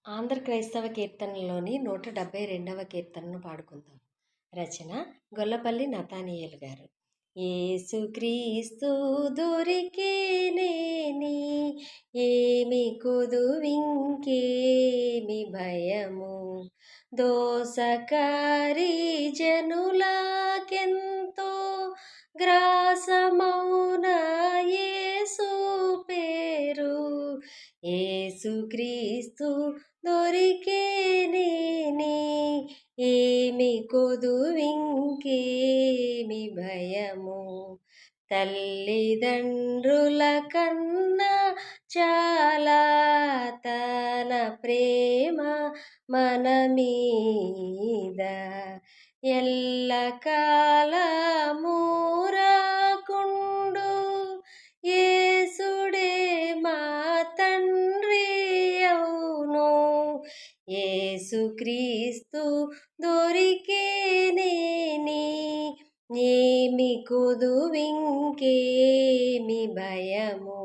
ఆంధ్ర క్రైస్తవ కీర్తనలోని 172వ కీర్తనను పాడుకుందాం. రచన గొల్లపల్లి నతానియేలు గారు. యేసుక్రీస్తు దొరికేనేని ఏమి కొదువింకేమి భయము, దోసకారి జనులకెంతో గ్రాసమౌన యేసు పేరు. యేసుక్రీస్తు దొరికేనేని ఏమి కొదువింకేమి భయము, తల్లిదండ్రుల కన్నా చాలా తన ప్రేమ మన మీద ఎల్లకాలము రాకుండు. యేసుడే మా తండ్రి అవును, యేసుక్రీస్తు దొరికేనేని ఏమి కొదువింకేమి భయము.